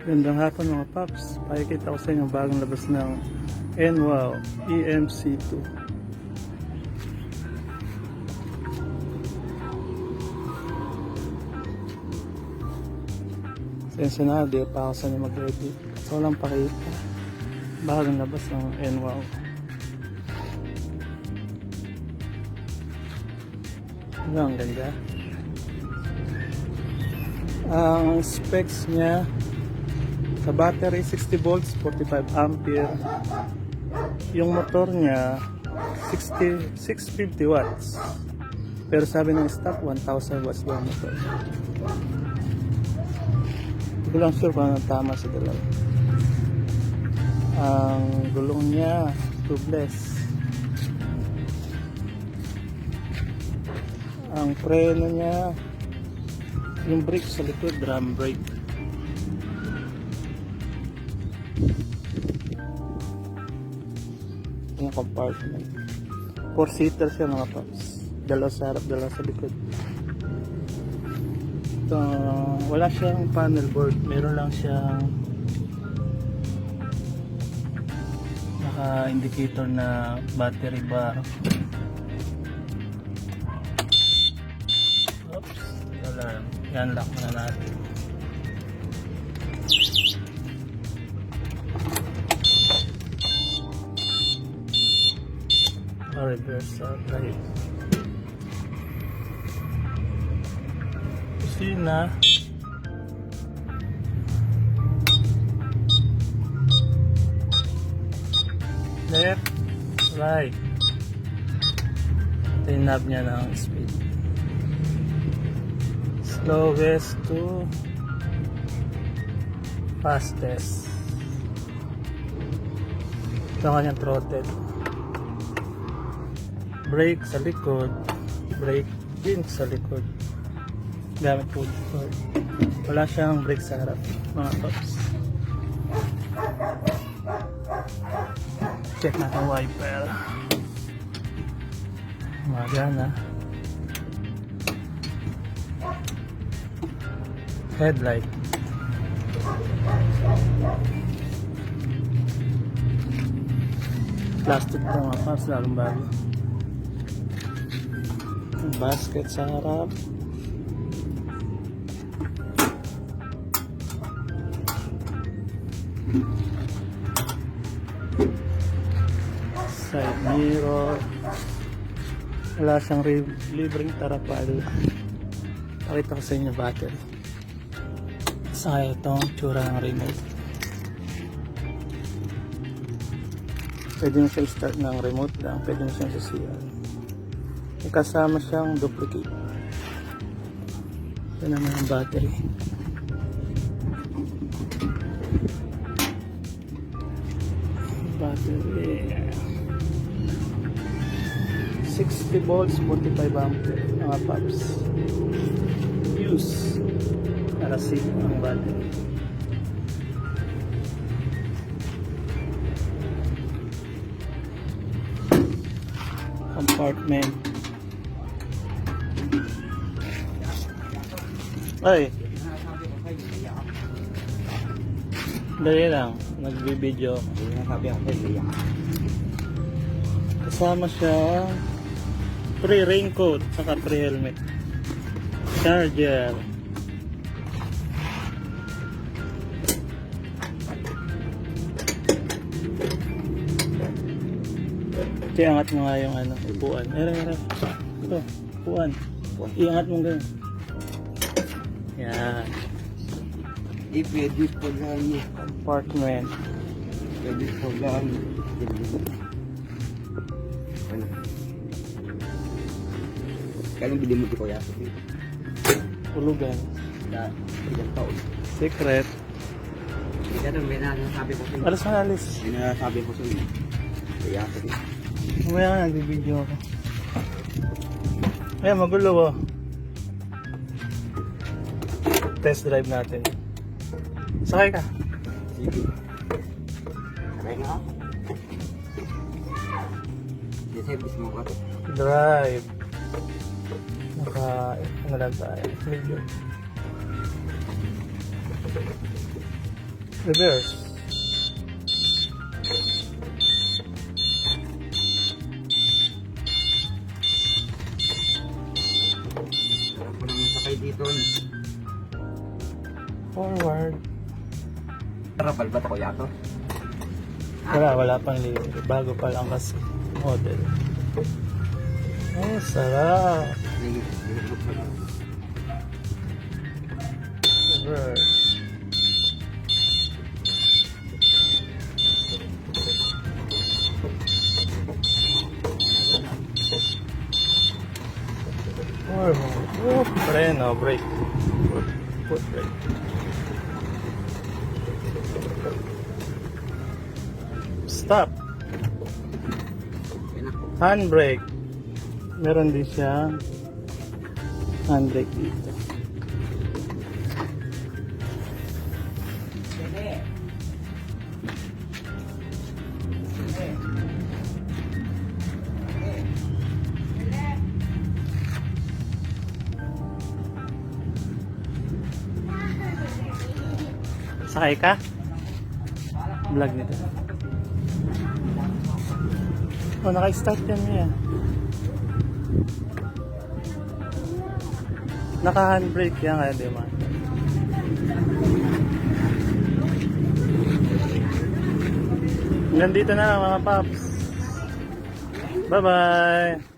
Gandang hapon mga paps. Pakikita ko sa inyo ang bagong labas ng NWOW EMC2. Sensya na, di pa ako sa inyo mag-edit. So lang pakita. Bagong labas ng NWOW. Ano, ang ganda. Ang specs niya sa battery 60 volts 45 ampere, yung motor niya 650 watts, pero sabi ng stock 1000 watts yung motor. Hindi ko lang sure kung anong tama sa dalawa. Ang gulong niya tubeless, ang preno niya, yung brake sa likod drum brake. Yung compartment 4-seater siya mga paps, dalawa sa harap, dalawa sa likod. Ito, wala siyang panel board, meron lang siyang naka indicator na battery bar. Oops, alarm. Yan, lock na natin. Reverse drive. Kusina. Left, right. Ito yung knob niya ng speed. Slowest to fastest. Ito ang kanyang throttle. Brake sa likod, brake din sa likod, gamit po dito. Wala siyang brake sa harap mga tops. Check natin wiper, magana. Headlight, plastic na mga paps, lalong bago. Basket sa harap, side mirror, wala siyang libreng tarapal. Pakita ko sa inyo battery. Saka itong tsura ng remote. Pwede mo siya start ng remote lang, pwede mo siyang sisiyan. Kasama siyang duplicate. Ito naman ang battery. Battery 60 volts 45 ampere mga paps. Use para safe ang battery. Compartment. Ay, dali lang, nagbibideo. Kasama siya pre-raincoat saka pre-helmet, charger, iangat mo nga yung ano, upuan. Ito, upuan. Iangat mo ganyan. Yan. Pwede po lang. Compartment. Pwede po lang. Ano? Kailan bili mo ito kuya? Ulugan. Ilang taon. Secret. Ganun, may nasasabi ko sa inyo. Alas na alis. May nasasabi ko sa inyo. Kaya ako rin. Mamaya nga nagbibideo ako. Ayan, magulo oh. Test drive natin. Sakay ka. Sige. Sakay nga ako. Service mo ka to. Drive. Ano lang tayo. Medyo. Reverse. Sarap ko nang sakay dito. Forward. Trapal ba ito kuya to? Wala pang libre. Bago pa lang kasi model. Oh, sarap. Reverse. Forward. Oh, preno, brake. Foot brake. Stop. Handbrake. Meron din siya handbrake dito. Sakay ka? Vlog nito. Oh, naka-start yan niya. Naka-handbrake yan kaya di man. Hanggang dito na lang mga paps. Bye-bye!